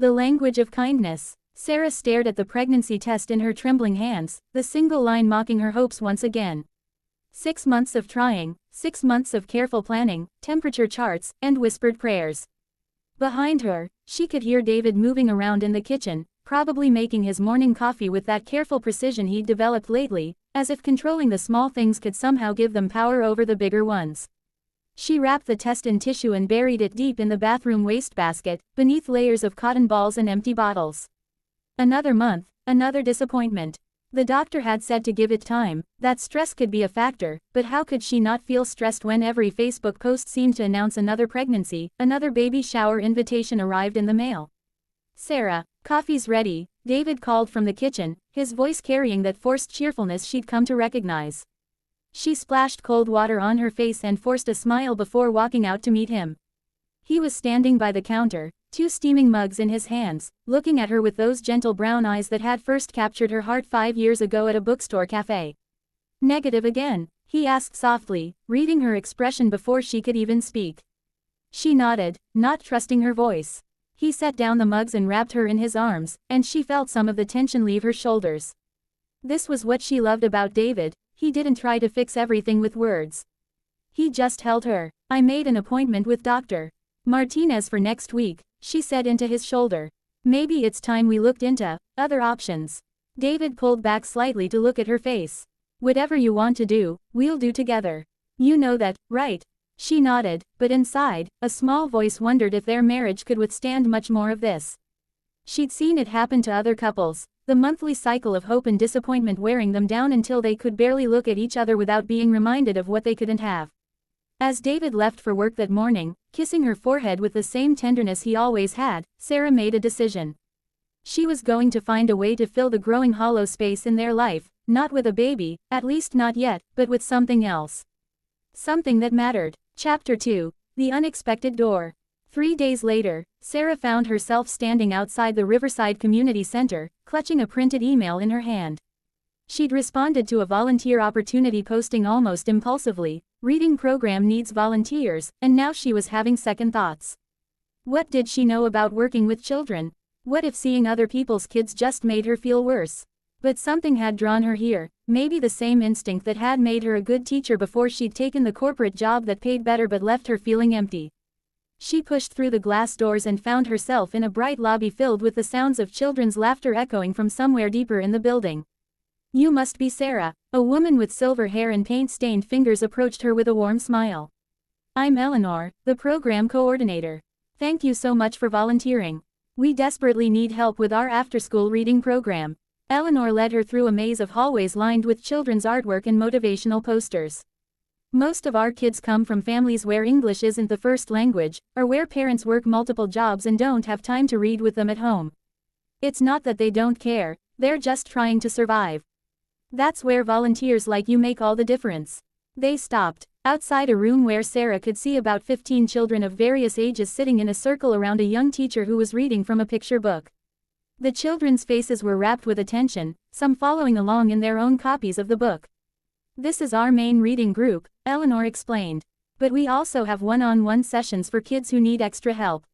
The language of kindness. Sarah stared at the pregnancy test in her trembling hands, the single line mocking her hopes once again. 6 months of trying, 6 months of careful planning, temperature charts, and whispered prayers. Behind her, she could hear David moving around in the kitchen, probably making his morning coffee with that careful precision he'd developed lately, as if controlling the small things could somehow give them power over the bigger ones. She wrapped the test in tissue and buried it deep in the bathroom wastebasket, beneath layers of cotton balls and empty bottles. Another month, another disappointment. The doctor had said to give it time, that stress could be a factor, but how could she not feel stressed when every Facebook post seemed to announce another pregnancy, another baby shower invitation arrived in the mail? "Sarah, coffee's ready," David called from the kitchen, his voice carrying that forced cheerfulness she'd come to recognize. She splashed cold water on her face and forced a smile before walking out to meet him. He was standing by the counter, 2 steaming mugs in his hands, looking at her with those gentle brown eyes that had first captured her heart 5 years ago at a bookstore cafe. "Negative again?" he asked softly, reading her expression before she could even speak. She nodded, not trusting her voice. He set down the mugs and wrapped her in his arms, and she felt some of the tension leave her shoulders. This was what she loved about David. He didn't try to fix everything with words. He just held her. "I made an appointment with Dr. Martinez for next week," she said into his shoulder. "Maybe it's time we looked into other options." David pulled back slightly to look at her face. "Whatever you want to do, we'll do together. You know that, right?" She nodded, but inside, a small voice wondered if their marriage could withstand much more of this. She'd seen it happen to other couples, the monthly cycle of hope and disappointment wearing them down until they could barely look at each other without being reminded of what they couldn't have. As David left for work that morning, kissing her forehead with the same tenderness he always had, Sarah made a decision. She was going to find a way to fill the growing hollow space in their life, not with a baby, at least not yet, but with something else. Something that mattered. Chapter 2. The Unexpected Door. 3 days later, Sarah found herself standing outside the Riverside Community Center, clutching a printed email in her hand. She'd responded to a volunteer opportunity posting almost impulsively, "Reading program needs volunteers," and now she was having second thoughts. What did she know about working with children? What if seeing other people's kids just made her feel worse? But something had drawn her here, maybe the same instinct that had made her a good teacher before she'd taken the corporate job that paid better but left her feeling empty. She pushed through the glass doors and found herself in a bright lobby filled with the sounds of children's laughter echoing from somewhere deeper in the building. "You must be Sarah." A woman with silver hair and paint-stained fingers approached her with a warm smile. "I'm Eleanor, the program coordinator. Thank you so much for volunteering. We desperately need help with our after-school reading program." Eleanor led her through a maze of hallways lined with children's artwork and motivational posters. "Most of our kids come from families where English isn't the first language, or where parents work multiple jobs and don't have time to read with them at home. It's not that they don't care, they're just trying to survive. That's where volunteers like you make all the difference." They stopped. Outside a room where Sarah could see about 15 children of various ages sitting in a circle around a young teacher who was reading from a picture book. The children's faces were rapt with attention, some following along in their own copies of the book. "This is our main reading group," Eleanor explained. "But we also have one-on-one sessions for kids who need extra help.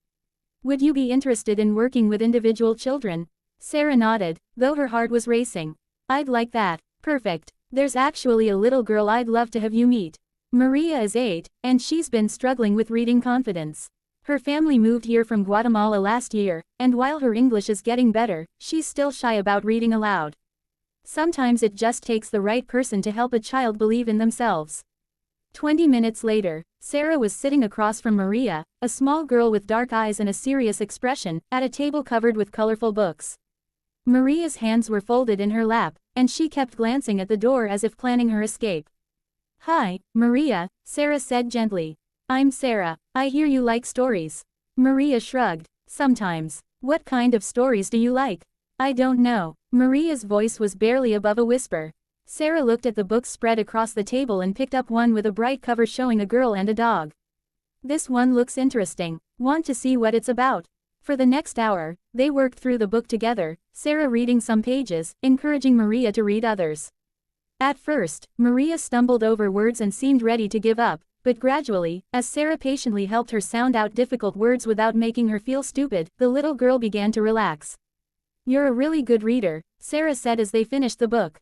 Would you be interested in working with individual children?" Sarah nodded, though her heart was racing. "I'd like that." "Perfect. There's actually a little girl I'd love to have you meet. Maria is 8, and she's been struggling with reading confidence. Her family moved here from Guatemala last year, and while her English is getting better, she's still shy about reading aloud. Sometimes it just takes the right person to help a child believe in themselves." 20 minutes later, Sarah was sitting across from Maria, a small girl with dark eyes and a serious expression, at a table covered with colorful books. Maria's hands were folded in her lap, and she kept glancing at the door as if planning her escape. "Hi, Maria," Sarah said gently. "I'm Sarah. I hear you like stories." Maria shrugged. "Sometimes. What kind of stories do you like?" "I don't know." Maria's voice was barely above a whisper. Sarah looked at the books spread across the table and picked up one with a bright cover showing a girl and a dog. "This one looks interesting. Want to see what it's about?" For the next hour, they worked through the book together, Sarah reading some pages, encouraging Maria to read others. At first, Maria stumbled over words and seemed ready to give up, But gradually, as Sarah patiently helped her sound out difficult words without making her feel stupid, the little girl began to relax. "You're a really good reader," Sarah said as they finished the book.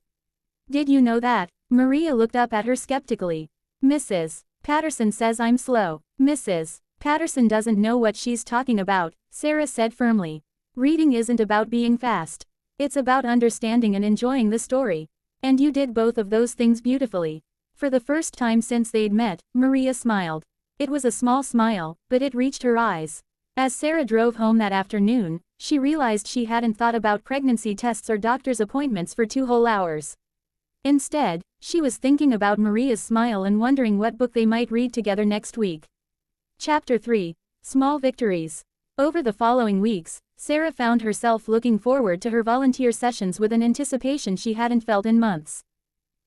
"Did you know that?" Maria looked up at her skeptically. "Mrs. Patterson says I'm slow." "Mrs. Patterson doesn't know what she's talking about," Sarah said firmly. "Reading isn't about being fast. It's about understanding and enjoying the story. And you did both of those things beautifully." For the first time since they'd met, Maria smiled. It was a small smile, but it reached her eyes. As Sarah drove home that afternoon, she realized she hadn't thought about pregnancy tests or doctor's appointments for 2 whole hours. Instead, she was thinking about Maria's smile and wondering what book they might read together next week. Chapter 3. Small Victories. Over the following weeks, Sarah found herself looking forward to her volunteer sessions with an anticipation she hadn't felt in months.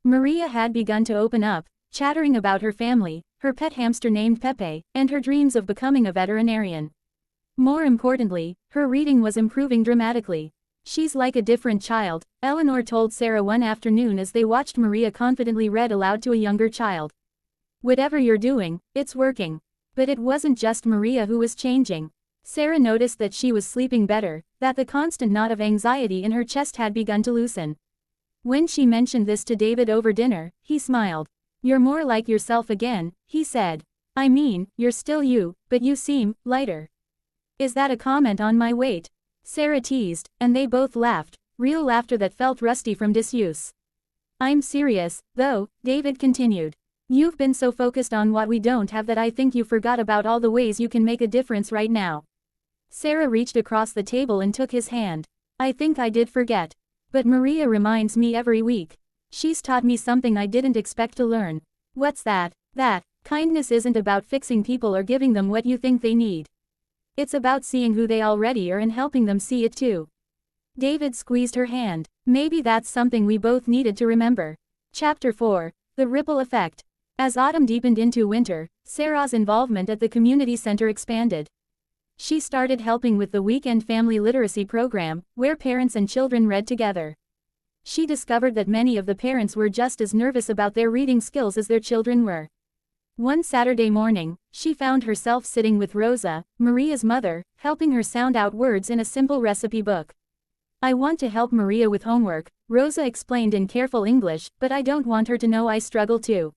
Maria had begun to open up, chattering about her family, her pet hamster named Pepe, and her dreams of becoming a veterinarian. More importantly, her reading was improving dramatically. "She's like a different child," Eleanor told Sarah one afternoon as they watched Maria confidently read aloud to a younger child. "Whatever you're doing, it's working." But it wasn't just Maria who was changing. Sarah noticed that she was sleeping better, that the constant knot of anxiety in her chest had begun to loosen. When she mentioned this to David over dinner, he smiled. "You're more like yourself again," he said. "I mean, you're still you, but you seem lighter." "Is that a comment on my weight?" Sarah teased, and they both laughed, real laughter that felt rusty from disuse. "I'm serious, though," David continued. "You've been so focused on what we don't have that I think you forgot about all the ways you can make a difference right now." Sarah reached across the table and took his hand. "I think I did forget. But Maria reminds me every week. She's taught me something I didn't expect to learn." "What's that?" "That kindness isn't about fixing people or giving them what you think they need. It's about seeing who they already are and helping them see it too." David squeezed her hand. "Maybe that's something we both needed to remember." Chapter 4. The Ripple Effect. As autumn deepened into winter, Sarah's involvement at the community center expanded. She started helping with the weekend family literacy program, where parents and children read together. She discovered that many of the parents were just as nervous about their reading skills as their children were. One Saturday morning, she found herself sitting with Rosa, Maria's mother, helping her sound out words in a simple recipe book. "I want to help Maria with homework," Rosa explained in careful English, "but I don't want her to know I struggle too."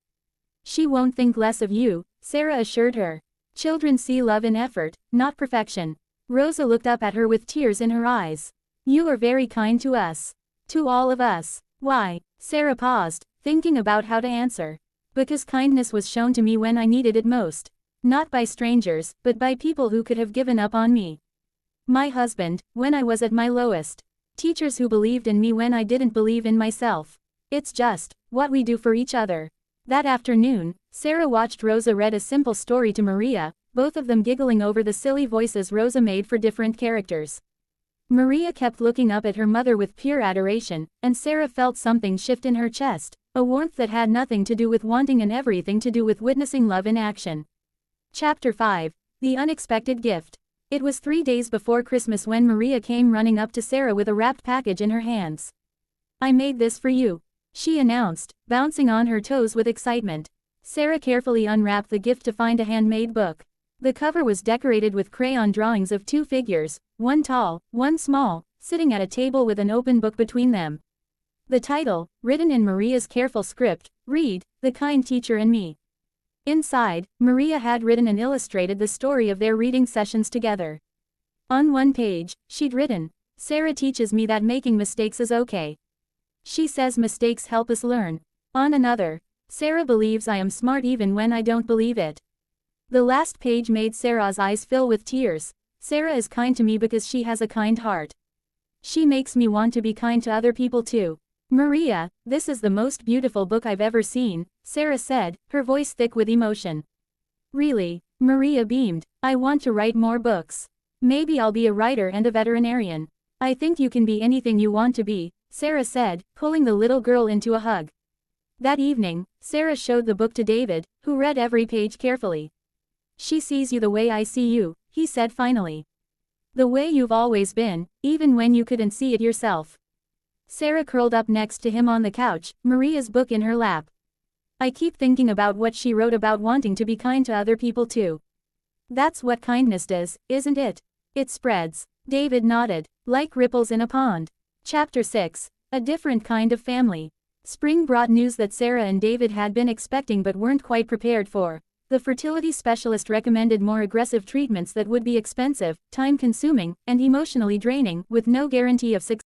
"She won't think less of you," Sarah assured her. "Children see love in effort, not perfection." Rosa looked up at her with tears in her eyes. "You are very kind to us. To all of us." "Why?" Sarah paused, thinking about how to answer. "Because kindness was shown to me when I needed it most. Not by strangers, but by people who could have given up on me. My husband, when I was at my lowest. Teachers who believed in me when I didn't believe in myself. It's just what we do for each other." That afternoon, Sarah watched Rosa read a simple story to Maria, both of them giggling over the silly voices Rosa made for different characters. Maria kept looking up at her mother with pure adoration, and Sarah felt something shift in her chest, a warmth that had nothing to do with wanting and everything to do with witnessing love in action. Chapter 5. The Unexpected Gift. It was 3 days before Christmas when Maria came running up to Sarah with a wrapped package in her hands. "I made this for you," she announced, bouncing on her toes with excitement. Sarah carefully unwrapped the gift to find a handmade book. The cover was decorated with crayon drawings of 2 figures, one tall, one small, sitting at a table with an open book between them. The title, written in Maria's careful script, read, "The Kind Teacher and Me." Inside, Maria had written and illustrated the story of their reading sessions together. On one page, she'd written, "Sarah teaches me that making mistakes is okay. She says mistakes help us learn." On another, "Sarah believes I am smart even when I don't believe it." The last page made Sarah's eyes fill with tears. "Sarah is kind to me because she has a kind heart. She makes me want to be kind to other people too." "Maria, this is the most beautiful book I've ever seen," Sarah said, her voice thick with emotion. "Really?" Maria beamed. "I want to write more books. Maybe I'll be a writer and a veterinarian." "I think you can be anything you want to be," Sarah said, pulling the little girl into a hug. That evening, Sarah showed the book to David, who read every page carefully. "She sees you the way I see you," he said finally. "The way you've always been, even when you couldn't see it yourself." Sarah curled up next to him on the couch, Maria's book in her lap. I keep thinking about what she wrote about wanting to be kind to other people too. That's what kindness does, isn't it? It spreads. David nodded. Like ripples in a pond. Chapter 6. A different kind of family. Spring brought news that Sarah and David had been expecting but weren't quite prepared for. The fertility specialist recommended more aggressive treatments that would be expensive, time-consuming, and emotionally draining, with no guarantee of success.